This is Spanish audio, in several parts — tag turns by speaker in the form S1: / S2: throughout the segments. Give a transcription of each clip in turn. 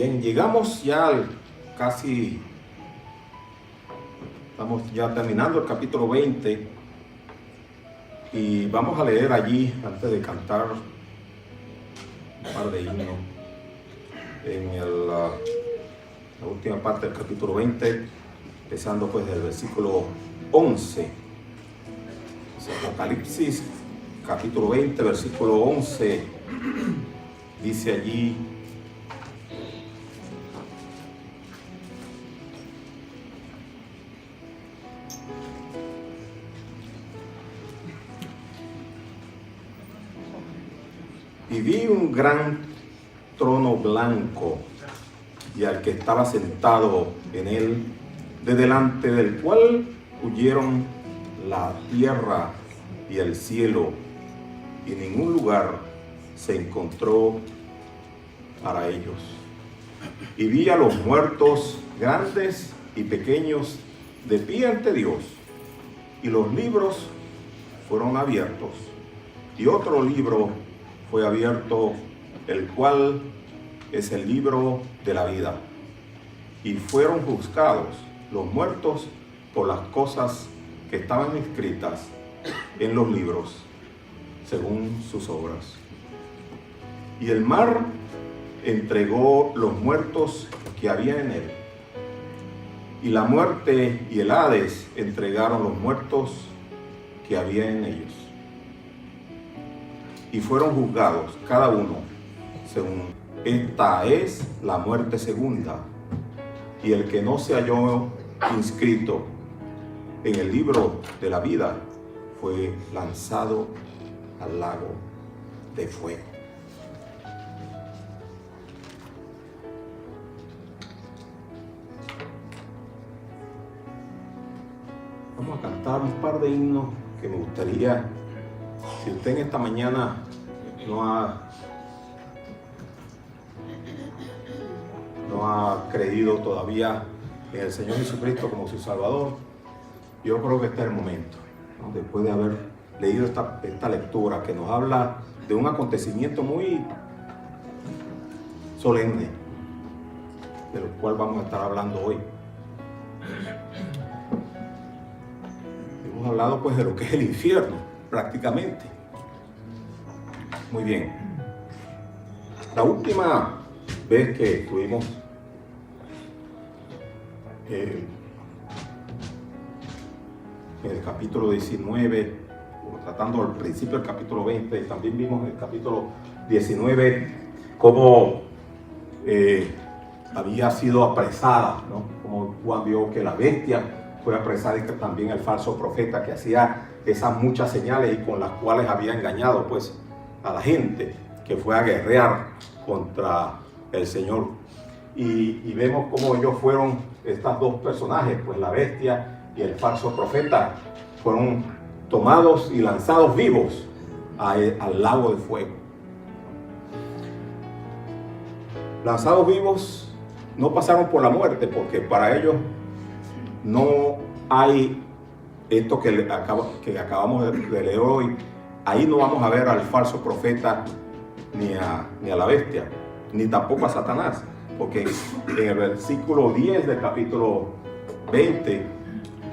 S1: Bien, llegamos ya casi, estamos ya terminando el capítulo 20 y vamos a leer allí, antes de cantar, un par de himnos en la última parte del capítulo 20, empezando pues del versículo 11. Apocalipsis, capítulo 20, versículo 11, dice allí: y vi un gran trono blanco y al que estaba sentado en él, de delante del cual huyeron la tierra y el cielo, y ningún lugar se encontró para ellos. Y vi a los muertos, grandes y pequeños, de pie ante Dios, y los libros fueron abiertos, y otro libro fue abierto, el cual es el libro de la vida. Y fueron juzgados los muertos por las cosas que estaban escritas en los libros, según sus obras. Y el mar entregó los muertos que había en él. Y la muerte y el Hades entregaron los muertos que había en ellos. Y fueron juzgados cada uno según. Esta es la muerte segunda. Y el que no se halló inscrito en el libro de la vida fue lanzado al lago de fuego. Vamos a cantar un par de himnos que me gustaría, si usted en esta mañana no ha creído todavía en el Señor Jesucristo como su Salvador, yo creo que este es el momento, ¿no? Después de haber leído esta lectura que nos habla de un acontecimiento muy solemne, de lo cual vamos a estar hablando hoy. Hemos hablado pues de lo que es el infierno, prácticamente. Muy bien. La última vez que estuvimos en el capítulo 19, tratando al principio del capítulo 20, también vimos en el capítulo 19 cómo había sido apresada, ¿no? Como Juan vio que la bestia fue apresada, y que también el falso profeta que hacía esas muchas señales y con las cuales había engañado pues a la gente, que fue a guerrear contra el Señor. Y vemos cómo ellos fueron, estos dos personajes, pues la bestia y el falso profeta, fueron tomados y lanzados vivos al lago de fuego. Lanzados vivos, no pasaron por la muerte, porque para ellos no hay esto que acabamos de leer hoy. Ahí no vamos a ver al falso profeta ni a la bestia, ni tampoco a Satanás, porque en el versículo 10 del capítulo 20,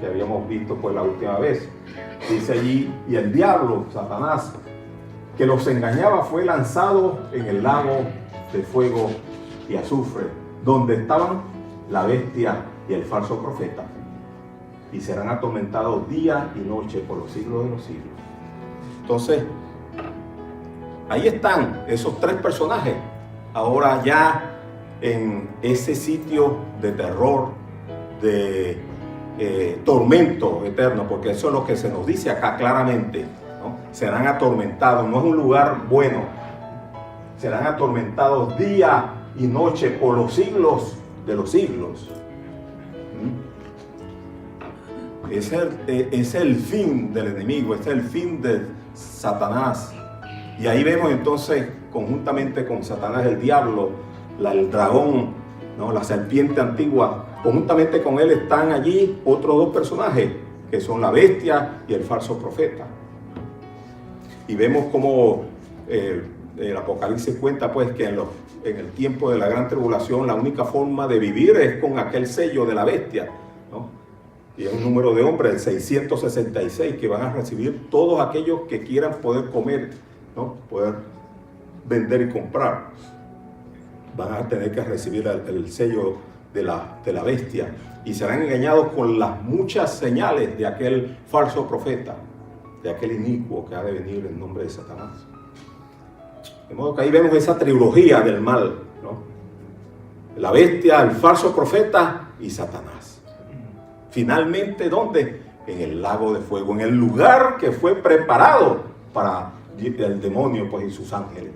S1: que habíamos visto pues la última vez, dice allí: y el diablo, Satanás, que los engañaba, fue lanzado en el lago de fuego y azufre, donde estaban la bestia y el falso profeta, y serán atormentados día y noche por los siglos de los siglos. Entonces, ahí están esos tres personajes, ahora ya en ese sitio de terror, de tormento eterno, porque eso es lo que se nos dice acá claramente, ¿no? Serán atormentados, no es un lugar bueno, serán atormentados día y noche por los siglos de los siglos. Es el fin del enemigo, es el fin de Satanás. Y ahí vemos entonces, conjuntamente con Satanás, el diablo, el dragón, ¿no? La serpiente antigua, conjuntamente con él están allí otros dos personajes, que son la bestia y el falso profeta. Y vemos cómo el Apocalipsis cuenta pues que en el tiempo de la gran tribulación, la única forma de vivir es con aquel sello de la bestia, ¿no? Y es un número de hombres, el 666, que van a recibir todos aquellos que quieran poder comer, ¿no? Poder vender y comprar. Van a tener que recibir el sello de la bestia y serán engañados con las muchas señales de aquel falso profeta, de aquel inicuo que ha de venir en nombre de Satanás. De modo que ahí vemos esa trilogía del mal, ¿no? La bestia, el falso profeta y Satanás. Finalmente, ¿dónde? En el lago de fuego, en el lugar que fue preparado para el demonio, pues, y sus ángeles.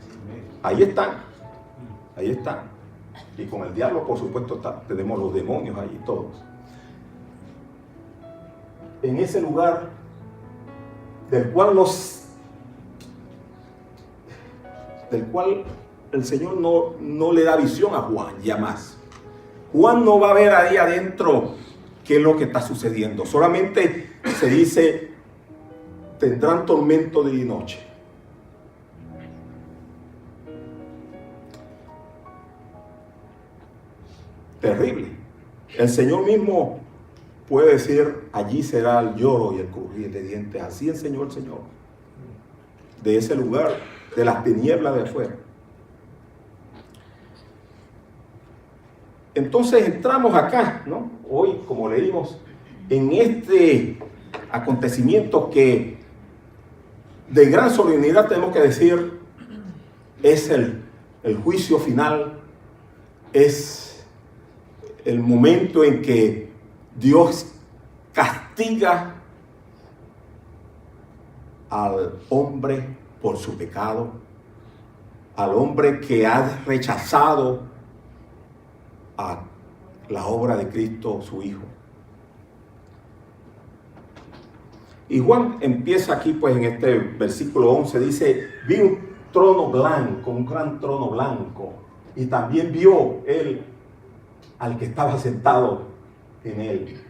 S1: Ahí están. Ahí están. Y con el diablo, por supuesto, tenemos los demonios allí todos. En ese lugar del cual el Señor no le da visión a Juan ya más. Juan no va a ver ahí adentro qué es lo que está sucediendo. Solamente se dice, tendrán tormento día y noche. Terrible. El Señor mismo puede decir, allí será el lloro y el crujir de dientes. Así enseñó el Señor. De ese lugar, de las tinieblas de afuera. Entonces entramos acá, ¿no? Hoy, como leímos, en este acontecimiento que de gran solemnidad tenemos que decir, es el juicio final, es el momento en que Dios castiga al hombre por su pecado, al hombre que ha rechazado a la obra de Cristo, su Hijo. Y Juan empieza aquí, pues, en este versículo 11, dice, vi un trono blanco, un gran trono blanco, y también vio él al que estaba sentado en él.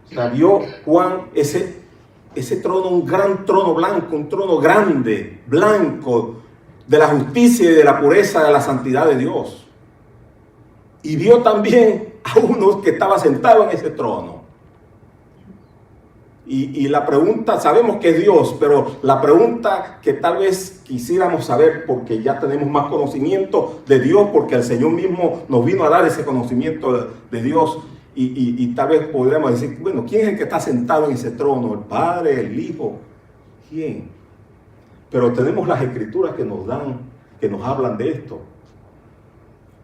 S1: O sea, vio Juan ese trono, un gran trono blanco, un trono grande, blanco, de la justicia y de la pureza, de la santidad de Dios. Y vio también a uno que estaba sentado en ese trono. Y la pregunta, sabemos que es Dios, pero la pregunta que tal vez quisiéramos saber, porque ya tenemos más conocimiento de Dios, porque el Señor mismo nos vino a dar ese conocimiento de Dios, y tal vez podríamos decir, bueno, ¿quién es el que está sentado en ese trono? ¿El Padre, el Hijo? ¿Quién? Pero tenemos las Escrituras que nos dan, que nos hablan de esto.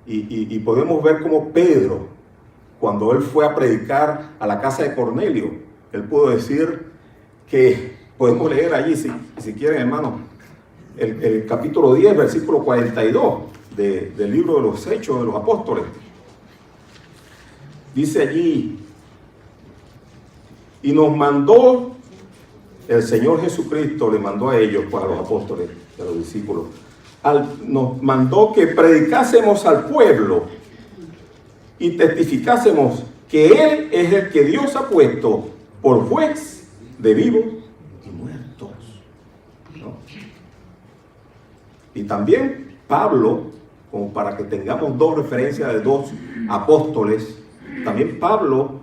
S1: Y podemos ver cómo Pedro, cuando él fue a predicar a la casa de Cornelio, él pudo decir que, podemos leer allí, si quieren, hermano, el capítulo 10, versículo 42 del libro de los Hechos de los Apóstoles. Dice allí, y nos mandó, el Señor Jesucristo le mandó a ellos, pues a los apóstoles, a los discípulos, nos mandó que predicásemos al pueblo y testificásemos que Él es el que Dios ha puesto por juez de vivos y muertos, ¿no? Y también Pablo, como para que tengamos dos referencias de dos apóstoles, también Pablo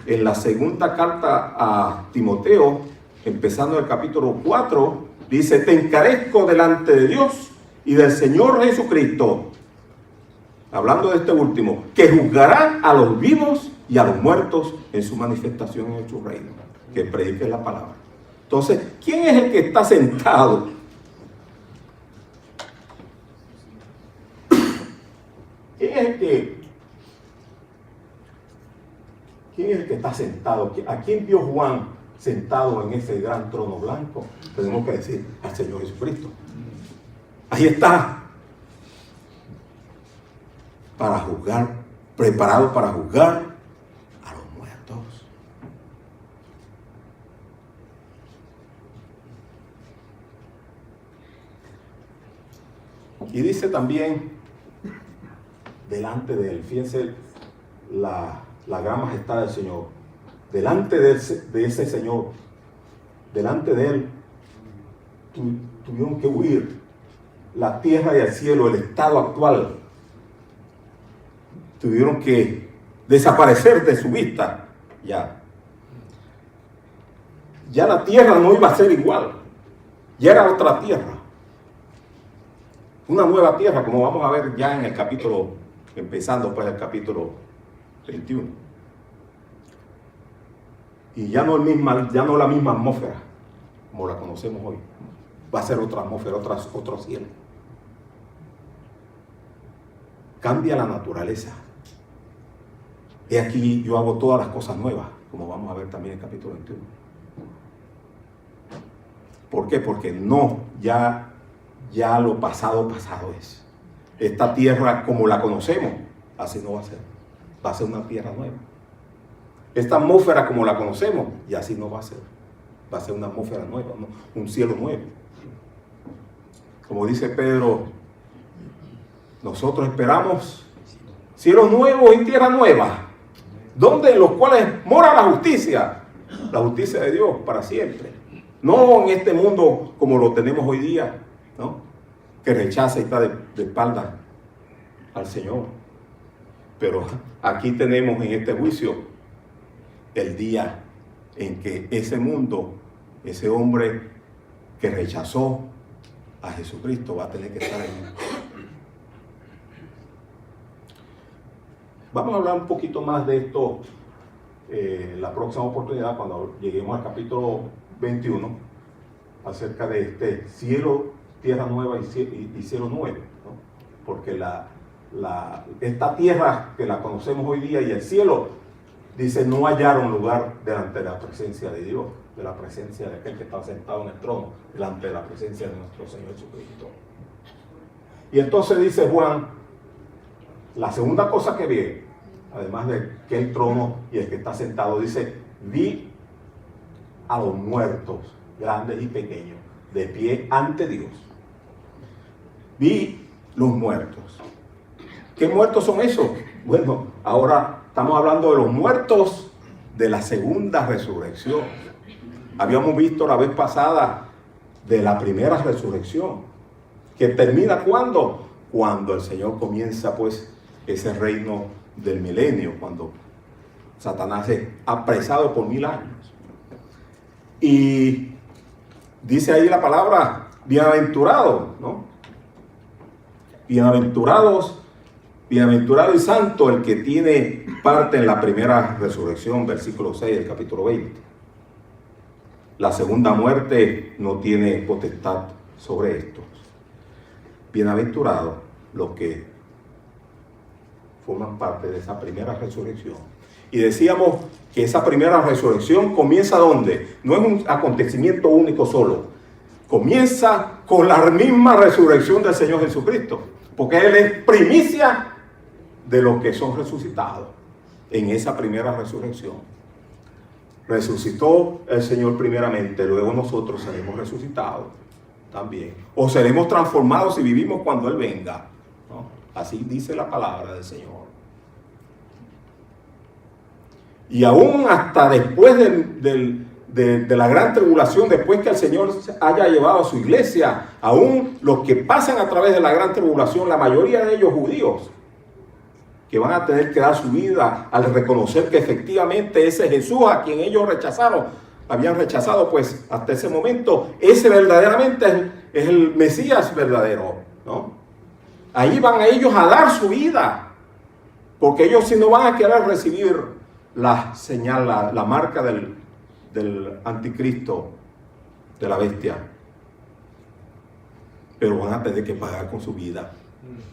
S1: en la segunda carta a Timoteo, empezando el capítulo 4, dice, te encarezco delante de Dios y del Señor Jesucristo, hablando de este último, que juzgará a los vivos y a los muertos en su manifestación en su reino, que predique la palabra. Entonces, ¿quién es el que está sentado? ¿Quién es el que está sentado? ¿A quién vio Juan sentado en ese gran trono blanco? Tenemos que decir al Señor Jesucristo. Ahí está, para juzgar, preparado para juzgar a los muertos. Y dice también, delante de él, fíjense la gran majestad del Señor, delante de ese Señor, delante de él, tuvieron que huir la tierra y el cielo, el estado actual, tuvieron que desaparecer de su vista. Ya la tierra no iba a ser igual, ya era otra tierra, una nueva tierra, como vamos a ver ya en el capítulo, empezando pues el capítulo 21. Y ya no la misma atmósfera como la conocemos hoy, va a ser otra atmósfera, otro cielo. Cambia la naturaleza. He aquí yo hago todas las cosas nuevas, como vamos a ver también en el capítulo 21. ¿Por qué? Porque ya lo pasado es. Esta tierra como la conocemos, así no va a ser. Va a ser una tierra nueva. Esta atmósfera como la conocemos, y así no va a ser. Va a ser una atmósfera nueva, un cielo nuevo. Como dice Pedro, nosotros esperamos cielos nuevos y tierra nueva, donde en los cuales mora la justicia de Dios para siempre. No en este mundo como lo tenemos hoy día, ¿no? Que rechaza y está de espalda al Señor. Pero aquí tenemos en este juicio el día en que ese mundo, ese hombre que rechazó a Jesucristo va a tener que estar ahí. Vamos a hablar un poquito más de esto la próxima oportunidad, cuando lleguemos al capítulo 21, acerca de este cielo, tierra nueva y cielo nuevo, ¿no? Porque esta tierra que la conocemos hoy día y el cielo, dice, no hallaron lugar delante de la presencia de Dios, de la presencia de aquel que está sentado en el trono, delante de la presencia de nuestro Señor Jesucristo. Y entonces dice Juan, la segunda cosa que vi, además de que el trono y el que está sentado, dice, vi a los muertos, grandes y pequeños, de pie ante Dios. Vi los muertos. ¿Qué muertos son esos? Bueno, ahora estamos hablando de los muertos de la segunda resurrección. Habíamos visto la vez pasada de la primera resurrección, que termina ¿cuándo? Cuando el Señor comienza pues ese reino del milenio, cuando Satanás es apresado por 1000 años. Y dice ahí la palabra bienaventurado, ¿no? Bienaventurado y santo el que tiene parte en la primera resurrección, versículo 6 del capítulo 20. La segunda muerte no tiene potestad sobre estos. Bienaventurados los que forman parte de esa primera resurrección. Y decíamos que esa primera resurrección comienza ¿dónde? No es un acontecimiento único solo. Comienza con la misma resurrección del Señor Jesucristo. Porque Él es primicia de los que son resucitados en esa primera resurrección. Resucitó el Señor primeramente, luego nosotros seremos resucitados también. O seremos transformados si vivimos cuando Él venga, ¿no? Así dice la palabra del Señor. Y aún hasta después de la gran tribulación, después que el Señor haya llevado a su iglesia, aún los que pasan a través de la gran tribulación, la mayoría de ellos judíos, que van a tener que dar su vida al reconocer que efectivamente ese Jesús a quien ellos habían rechazado, pues hasta ese momento, ese verdaderamente es el Mesías verdadero, ¿no? Ahí van a ellos a dar su vida, porque ellos si no van a querer recibir la señal, la marca del anticristo, de la bestia, pero van a tener que pagar con su vida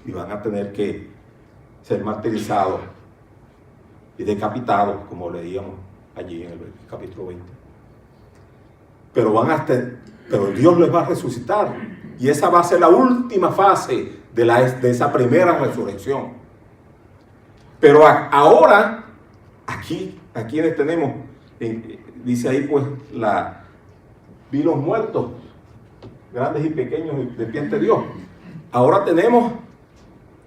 S1: y van a tener que ser martirizados y decapitados, como leíamos allí en el capítulo 20. Pero Dios les va a resucitar, y esa va a ser la última fase de esa primera resurrección. Pero ahora, aquí tenemos, dice ahí pues, vi los muertos, grandes y pequeños, de pie ante Dios. Ahora tenemos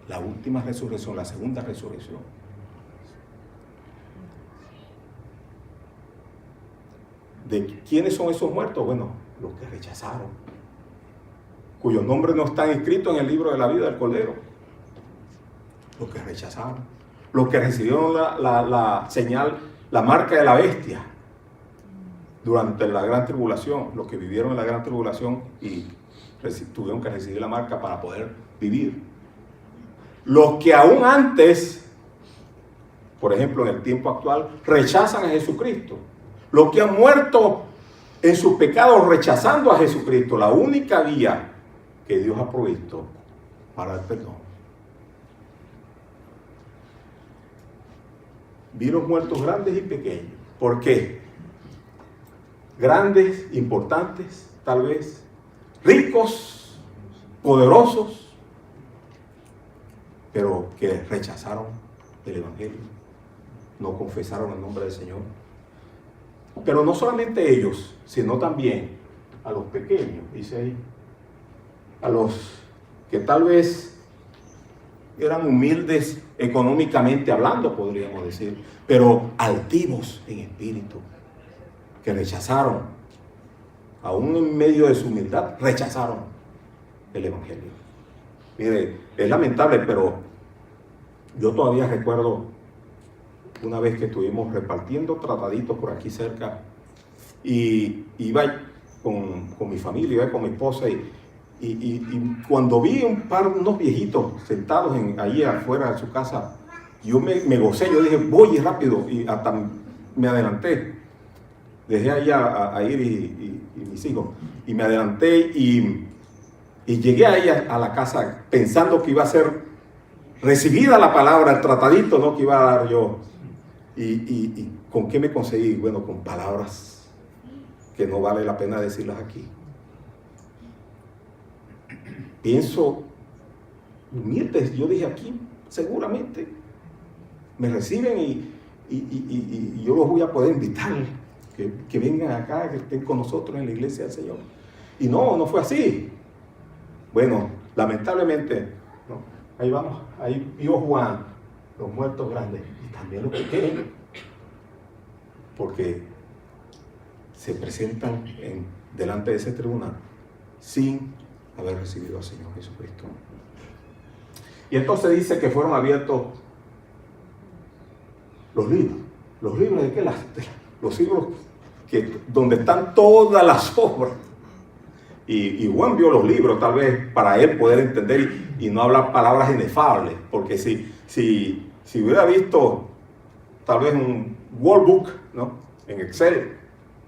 S1: la última resurrección, la segunda resurrección. ¿De quiénes son esos muertos? Bueno, los que rechazaron. cuyos nombres no están inscritos en el libro de la vida del Cordero. Los que rechazaron, los que recibieron la señal, la marca de la bestia durante la gran tribulación, los que vivieron en la gran tribulación y tuvieron que recibir la marca para poder vivir. Los que aún antes, por ejemplo en el tiempo actual, rechazan a Jesucristo. Los que han muerto en sus pecados rechazando a Jesucristo, la única vía que Dios ha provisto para el perdón. Vi los muertos grandes y pequeños. ¿Por qué? Grandes, importantes, tal vez, ricos, poderosos, pero que rechazaron el Evangelio, no confesaron el nombre del Señor. Pero no solamente ellos, sino también a los pequeños, dice ahí, a los que tal vez eran humildes económicamente hablando, podríamos decir, pero altivos en espíritu, que rechazaron, aún en medio de su humildad, rechazaron el Evangelio. Mire, es lamentable, pero yo todavía recuerdo una vez que estuvimos repartiendo trataditos por aquí cerca y iba con mi familia, iba con mi esposa y cuando vi unos viejitos sentados allí afuera de su casa, yo me gocé, yo dije, voy rápido, y hasta me adelanté. Dejé ahí a ir y mis hijos, y me adelanté y llegué ahí a la casa pensando que iba a ser recibida la palabra, el tratadito, ¿no?, que iba a dar yo. ¿Y con qué me conseguí? Bueno, con palabras que no vale la pena decirlas aquí. Pienso, humildes, yo dije aquí, seguramente me reciben y yo los voy a poder invitar, que vengan acá, que estén con nosotros en la iglesia del Señor. Y no fue así. Bueno, lamentablemente, ¿no? Ahí vamos, ahí vio Juan los muertos grandes y también los pequeños, porque se presentan delante de ese tribunal sin haber recibido al Señor Jesucristo. Y entonces dice que fueron abiertos los libros. ¿Los libros de qué? Los libros donde están todas las obras. Y Juan vio los libros, tal vez para él poder entender y no hablar palabras inefables, porque si hubiera visto tal vez un workbook, ¿no?, en Excel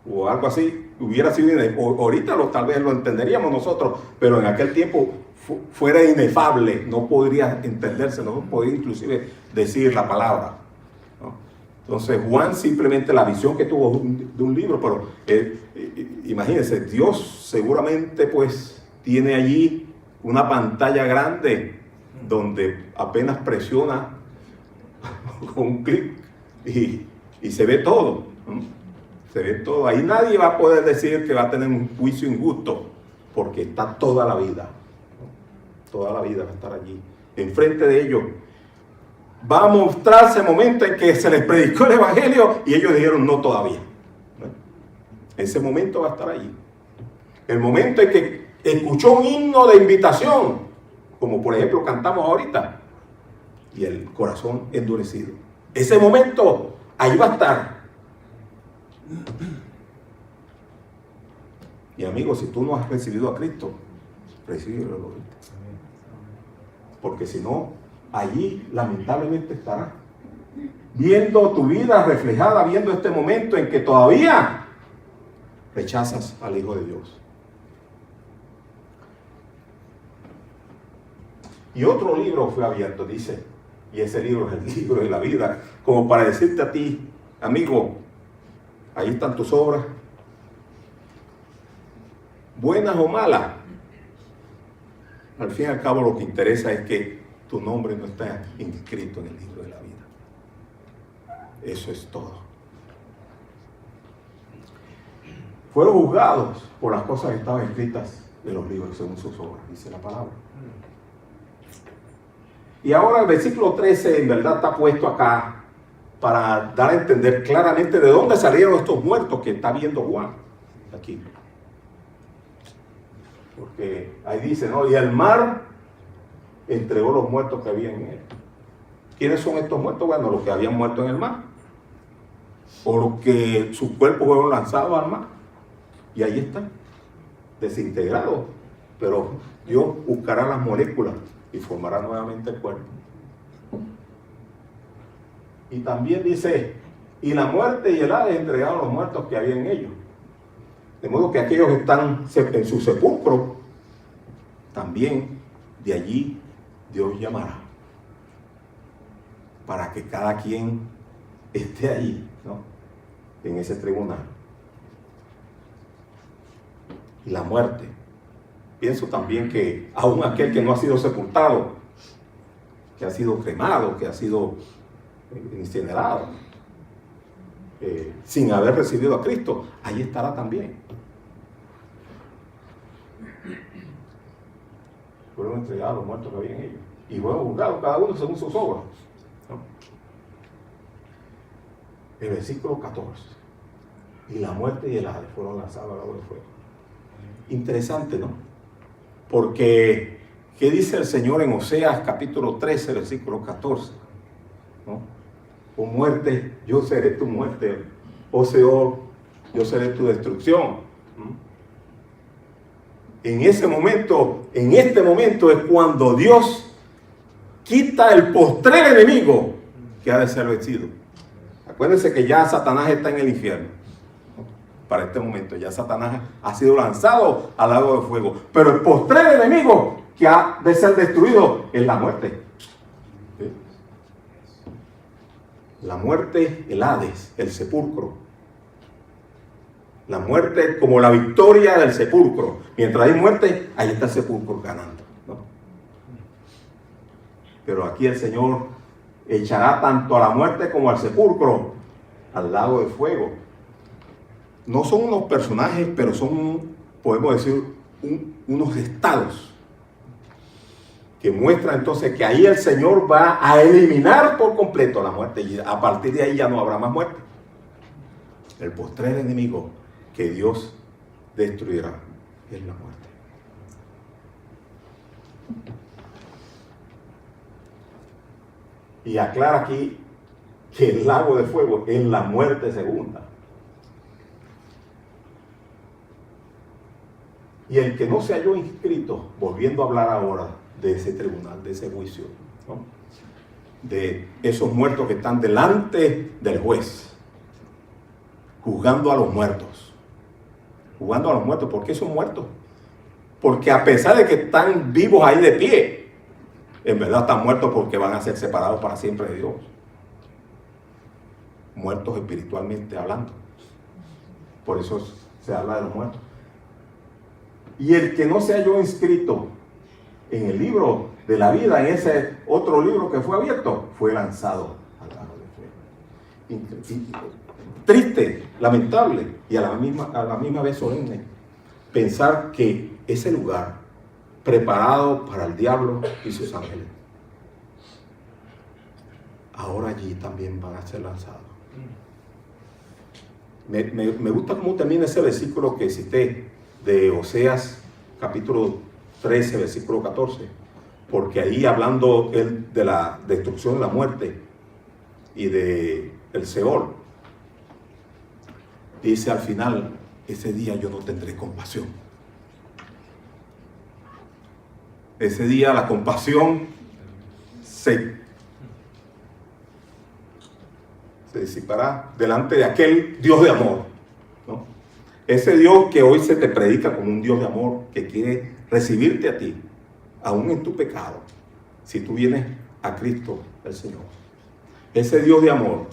S1: o algo así, hubiera sido ahorita tal vez lo entenderíamos nosotros, pero en aquel tiempo fuera inefable, no podría entenderse, no podría inclusive decir la palabra, ¿no? Entonces Juan simplemente la visión que tuvo de un libro, pero imagínense, Dios seguramente pues tiene allí una pantalla grande donde apenas presiona con un clic y se ve todo, ¿no? Se ve todo. Ahí nadie va a poder decir que va a tener un juicio injusto, porque está toda la vida, ¿no? Toda la vida va a estar allí, enfrente de ellos. Va a mostrarse el momento en que se les predicó el Evangelio y ellos dijeron no todavía, ¿no? Ese momento va a estar allí. El momento en que escuchó un himno de invitación, como por ejemplo cantamos ahorita, y el corazón endurecido. Ese momento, ahí va a estar. Y amigos, si tú no has recibido a Cristo, recíbelo ahorita. Porque si no, allí lamentablemente estará viendo tu vida reflejada, viendo este momento en que todavía rechazas al Hijo de Dios. Y otro libro fue abierto, dice, y ese libro es el libro de la vida, como para decirte a ti, amigo, ahí están tus obras, buenas o malas. Al fin y al cabo lo que interesa es que tu nombre no está inscrito en el libro de la vida. Eso es todo. Fueron juzgados por las cosas que estaban escritas en los libros según sus obras, dice la palabra. Y ahora el versículo 13 en verdad está puesto acá para dar a entender claramente de dónde salieron estos muertos que está viendo Juan aquí. Porque ahí dice, ¿no? Y el mar entregó los muertos que había en él. ¿Quiénes son estos muertos? Bueno, los que habían muerto en el mar. O los que sus cuerpos fueron lanzados al mar. Y ahí están, desintegrados. Pero Dios buscará las moléculas y formará nuevamente el cuerpo. Y también dice, y la muerte y el Hades entregaron los muertos que había en ellos. De modo que aquellos que están en su sepulcro, también de allí Dios llamará. Para que cada quien esté allí, ¿no? En ese tribunal. Y la muerte. Pienso también que aún aquel que no ha sido sepultado, que ha sido cremado, que ha sido incinerado, sin haber recibido a Cristo, ahí estará también. Fueron entregados los muertos que había en ellos. Y fueron juzgados cada uno según sus obras. ¿No? El versículo 14. Y la muerte y el Hades fueron lanzados al lago de fuego. Interesante, ¿no? Porque, ¿qué dice el Señor en Oseas capítulo 13, versículo 14? ¿No? Oh muerte, yo seré tu muerte. Oh Seol, yo seré tu destrucción. En ese momento, en este momento es cuando Dios quita el postrer enemigo que ha de ser vencido. Acuérdense que ya Satanás está en el infierno. Para este momento, ya Satanás ha sido lanzado al lago de fuego. Pero el postrer enemigo que ha de ser destruido es la muerte. ¿Sí? La muerte, el Hades, el sepulcro. La muerte como la victoria del sepulcro. Mientras hay muerte, ahí está el sepulcro ganando, ¿no? Pero aquí el Señor echará tanto a la muerte como al sepulcro al lago de fuego. No son unos personajes, pero son, podemos decir, unos estados que muestran entonces que ahí el Señor va a eliminar por completo la muerte y a partir de ahí ya no habrá más muerte. El postrer enemigo que Dios destruirá es la muerte. Y aclara aquí que el lago de fuego es la muerte segunda. Y el que no se halló inscrito, volviendo a hablar ahora de ese tribunal, de ese juicio, ¿no? De esos muertos que están delante del juez, juzgando a los muertos. Jugando a los muertos. ¿Por qué son muertos? Porque a pesar de que están vivos ahí de pie, en verdad están muertos porque van a ser separados para siempre de Dios. Muertos espiritualmente hablando. Por eso se habla de los muertos. Y el que no se halló inscrito en el libro de la vida, en ese otro libro que fue abierto, fue lanzado al lago de fuego. Triste, lamentable y a la misma vez solemne pensar que ese lugar preparado para el diablo y sus ángeles, ahora allí también van a ser lanzados. Me gusta cómo termina ese versículo que cité de Oseas capítulo 13, versículo 14, porque ahí hablando él de la destrucción de la muerte y de el Seol, dice al final, ese día yo no tendré compasión. Ese día la compasión se disipará delante de aquel Dios de amor, ¿no? Ese Dios que hoy se te predica como un Dios de amor, que quiere recibirte a ti, aún en tu pecado, si tú vienes a Cristo el Señor. Ese Dios de amor,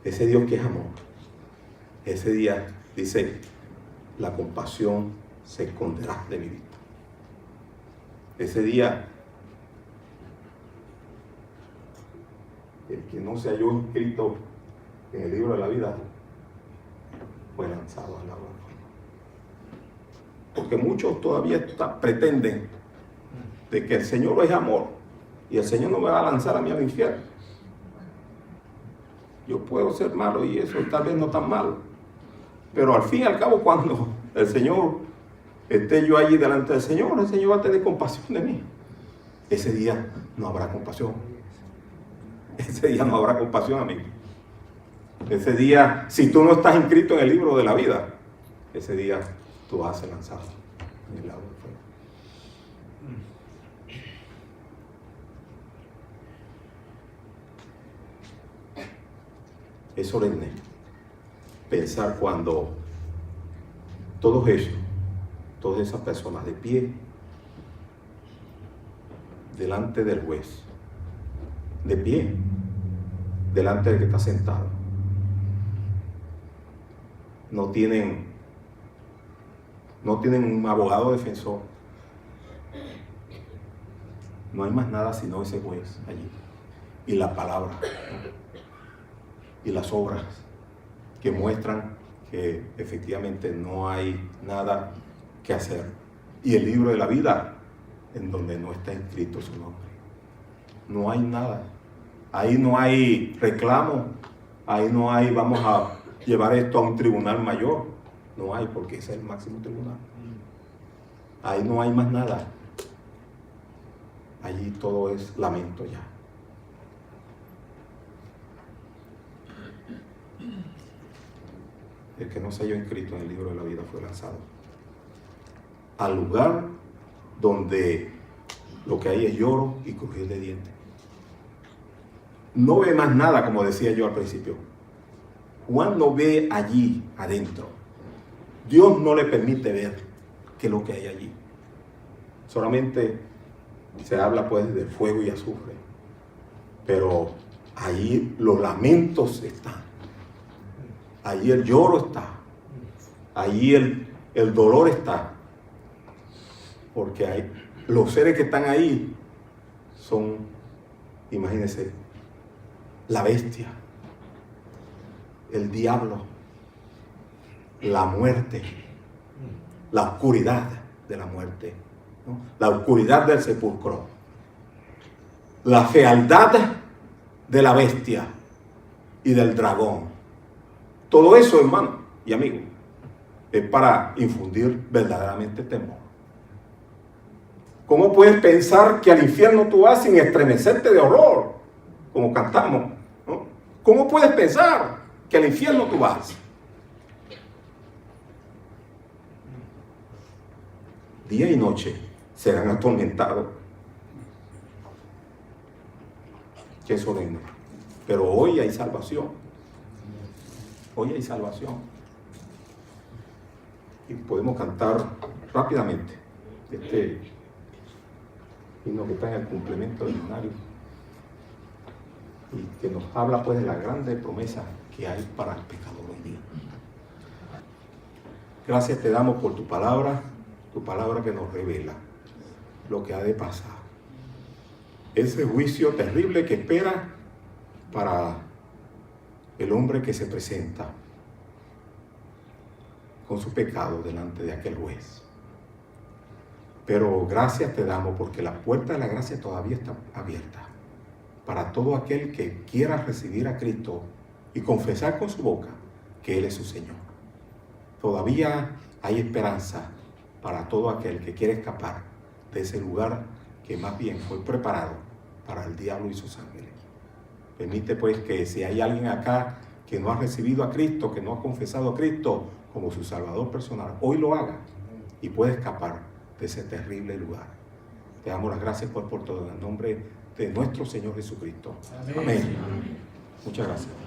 S1: ese Dios que es amor, ese día dice, la compasión se esconderá de mi vista. Ese día, el que no se halló inscrito en el libro de la vida fue lanzado al lago de fuego. Porque muchos todavía pretenden de que el Señor es amor y el Señor no me va a lanzar a mí al infierno. Yo puedo ser malo y eso tal vez no tan malo, pero al fin y al cabo cuando el Señor esté yo allí delante del Señor, el Señor va a tener compasión de mí. Ese día no habrá compasión. Ese día no habrá compasión, amigo. Ese día, si tú no estás inscrito en el libro de la vida, ese día tú vas a ser lanzado en el lago de fuego. Es solemne pensar cuando todos ellos, todas esas personas de pie delante del juez, de pie delante del que está sentado, no tienen un abogado defensor, no hay más nada sino ese juez allí y la palabra y las obras que muestran que efectivamente no hay nada que hacer, y el libro de la vida en donde no está inscrito su nombre. No hay nada, ahí no hay reclamo, ahí no hay vamos a llevar esto a un tribunal mayor, no hay, porque ese es el máximo tribunal. Ahí no hay más nada, allí todo es lamento ya. El que no se halló inscrito en el libro de la vida fue lanzado al lugar donde lo que hay es lloro y crujir de dientes. No ve más nada, como decía yo al principio. Juan no ve allí adentro. Dios no le permite ver qué es lo que hay allí. Solamente se habla pues de fuego y azufre. Pero allí los lamentos están. Allí el lloro está, allí el dolor está, porque los seres que están ahí son, imagínense, la bestia, el diablo, la muerte, la oscuridad de la muerte, ¿no? La oscuridad del sepulcro, la fealdad de la bestia y del dragón. Todo eso, hermano y amigo, es para infundir verdaderamente temor. ¿Cómo puedes pensar que al infierno tú vas sin estremecerte de horror? Como cantamos, ¿no? ¿Cómo puedes pensar que al infierno tú vas? Día y noche serán atormentados. Qué solemne. Pero hoy hay salvación. Hoy hay salvación. Y podemos cantar rápidamente este himno que está en el complemento del himnario y que nos habla pues de la grande promesa que hay para el pecador hoy día. Gracias te damos por tu palabra que nos revela lo que ha de pasar. Ese juicio terrible que espera para el hombre que se presenta con su pecado delante de aquel juez. Pero gracias te damos porque la puerta de la gracia todavía está abierta para todo aquel que quiera recibir a Cristo y confesar con su boca que Él es su Señor. Todavía hay esperanza para todo aquel que quiere escapar de ese lugar que más bien fue preparado para el diablo y sus ángeles. Permite pues que si hay alguien acá que no ha recibido a Cristo, que no ha confesado a Cristo como su Salvador personal, hoy lo haga y puede escapar de ese terrible lugar. Te damos las gracias por todo en el nombre de nuestro Señor Jesucristo. Amén. Muchas gracias.